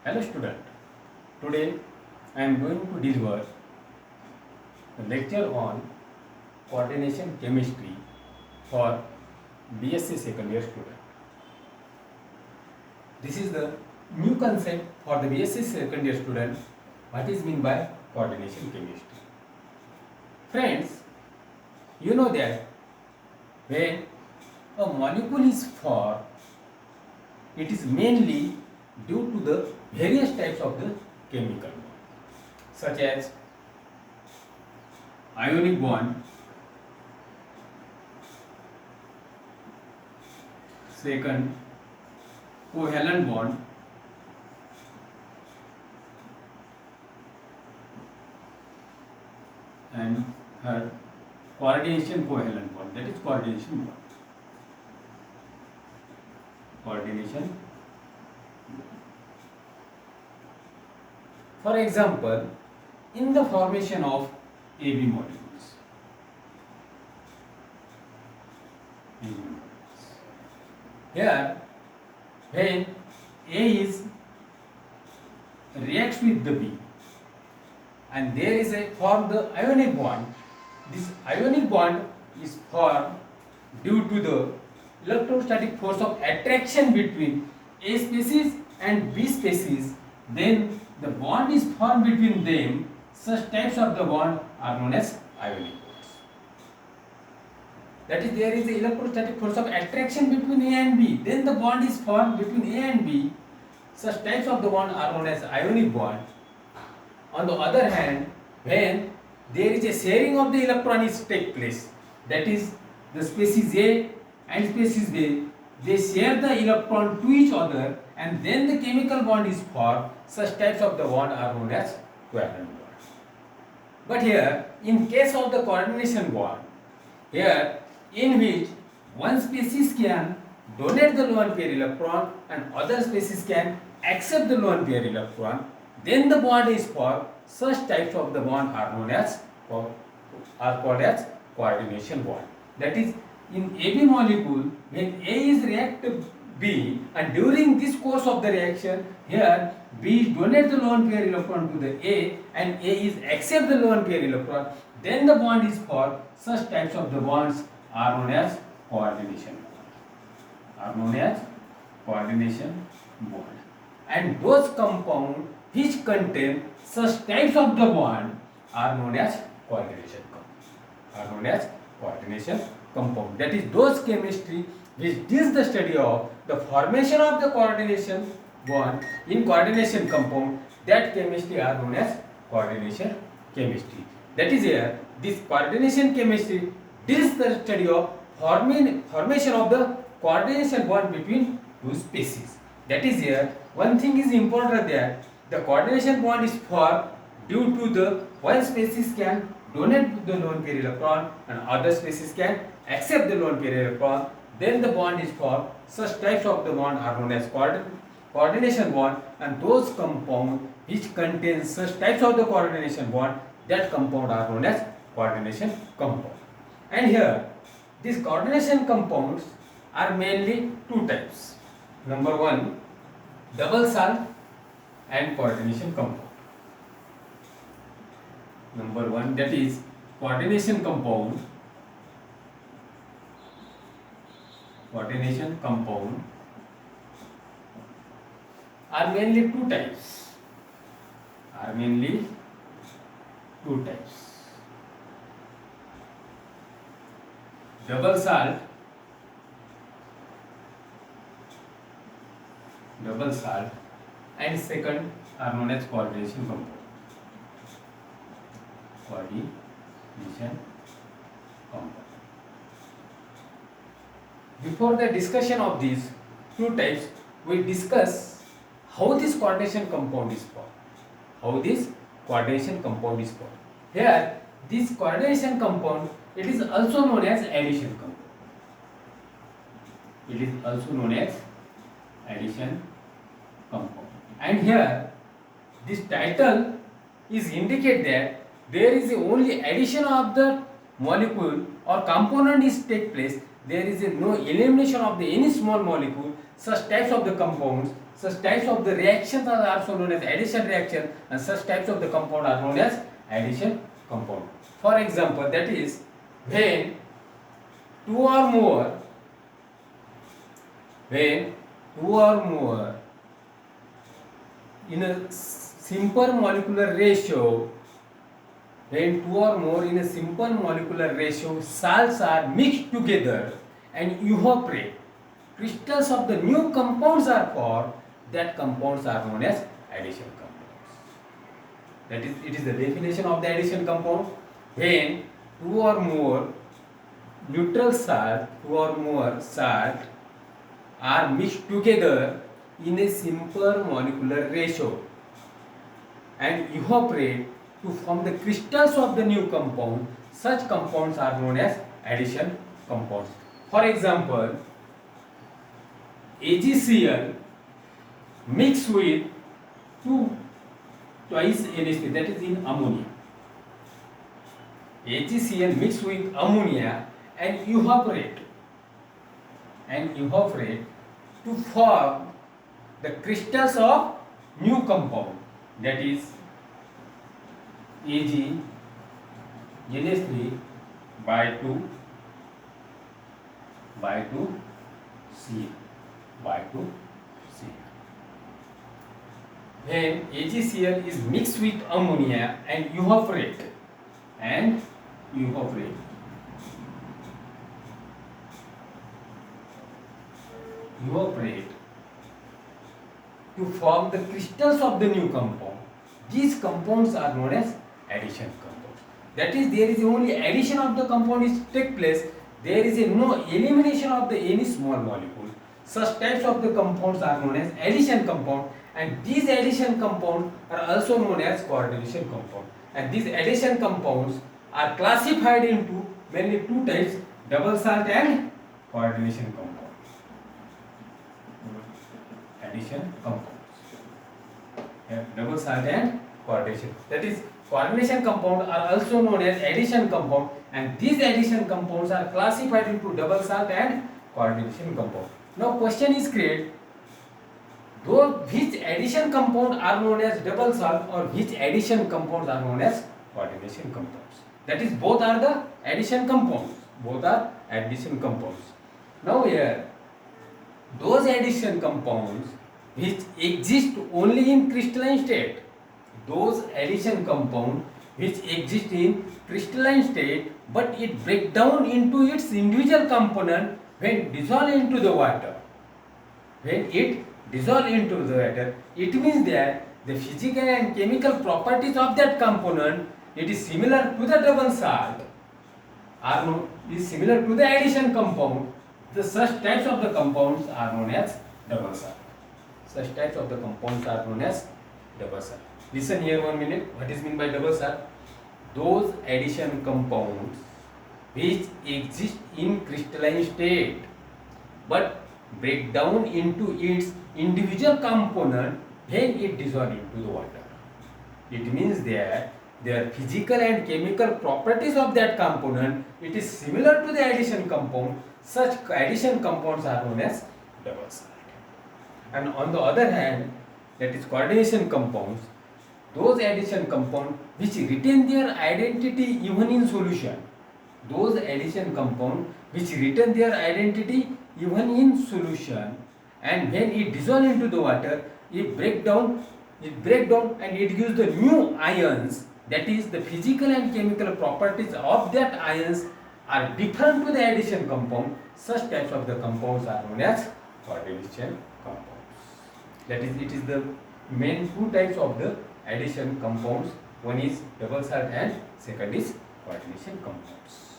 Hello student, today I am going to deliver a lecture on coordination chemistry for BSc second year student. This is the new concept for the BSc second year student. What is meant by coordination chemistry? Friends, you know that when a molecule is formed, it is mainly due to the various types of the chemical bond, such as ionic bond, second covalent bond, and third coordination covalent bond, that is coordination bond. Coordination. For example, in the formation of AB molecules, here when A is reacts with the B and there is a form the ionic bond, this ionic bond is formed due to the electrostatic force of attraction between A species and B species, then the bond is formed between them. Such types of the bond are known as ionic bonds. That is, there is the electrostatic force of attraction between A and B, then the bond is formed between A and B. Such types of the bond are known as ionic bond. On the other hand, when there is a sharing of the electrons take place, that is, the species A and species B, they share the electron to each other and then the chemical bond is formed. Such types of the bond are known as covalent bonds. But here, in case of the coordination bond, here in which one species can donate the lone pair electron and other species can accept the lone pair electron, then the bond is formed. Such types of the bond are known as called as coordination bond. That is, in AB molecule, when A is react to B and during this course of the reaction, here B donate the lone pair electron to the A and A is accept the lone pair electron, then the bond is formed. Such types of the bonds are known as coordination bond. And those compounds which contain such types of the bond are known as coordination compound. That is, those chemistry which deals the study of the formation of the coordination bond in coordination compound, that chemistry are known as coordination chemistry. That is, here this coordination chemistry deals the study of formation of the coordination bond between two species. That is, here one thing is important, that the coordination bond is formed due to the one species can donate the lone pair electron and other species can accept the lone pair electron, then the bond is formed. Such types of the bond are known as coordination bond, and those compounds which contain such types of the coordination bond, that compound are known as coordination compound. And here these coordination compounds are mainly two types. Number one, double salt and coordination compound. Number one, that is coordination compound are mainly two types. Double salt and second are known as coordination compound. Before the discussion of these two types, we discuss how this coordination compound is formed. Here, this coordination compound, it is also known as addition compound. And here, this title is indicate that there is only addition of the molecule or component is take place, there is no elimination of the any small molecule, such types of the compounds, such types of the reactions are also known as addition reaction, and such types of the compound are known as addition compound. For example, that is when two or more in a simple molecular ratio, when two or more in a simple molecular ratio salts are mixed together and evaporate, crystals of the new compounds are formed, that compounds are known as addition compounds. That is, it is the definition of the addition compound. When two or more salt are mixed together in a simple molecular ratio and evaporate to form the crystals of the new compound, such compounds are known as addition compounds. For example, AgCl mixed with twice NH3, that is in ammonia. AgCl mixed with ammonia and evaporate to form the crystals of new compound, that is Ag NH3 by 2 C. When AgCl is mixed with ammonia and evaporate to form the crystals of the new compound, these compounds are known as addition compounds. That is, there is only addition of the compound is take place, there is no elimination of the any small molecule. Such types of the compounds are known as addition compound, and these addition compounds are also known as coordination compound. And these addition compounds are classified into mainly two types: double salt and coordination compounds. Addition compounds, double salt and coordination. That is, coordination compound are also known as addition compound, and these addition compounds are classified into double salt and coordination compound. Now question is created, which addition compound are known as double salt or which addition compounds are known as coordination compounds. That is, both are the addition compounds. Now here, those addition compounds which exist only in crystalline state, but it break down into its individual component when dissolved into the water. It means that the physical and chemical properties of that component, it is similar to the double salt, is similar to the addition compound. Such types of the compounds are known as double salt. Listen here 1 minute. What is meant by double salt? Those addition compounds which exist in crystalline state but break down into its individual component when it dissolves into the water. It means that their physical and chemical properties of that component, it is similar to the addition compound. Such addition compounds are known as double salt. And on the other hand, that is coordination compounds, those addition compounds which retain their identity even in solution. And when it dissolves into the water, it break down and it gives the new ions. That is, the physical and chemical properties of that ions are different to the addition compound. Such types of the compounds are known as coordination compounds. That is, it is the main two types of the addition compounds. One is double salt and second is coordination compounds.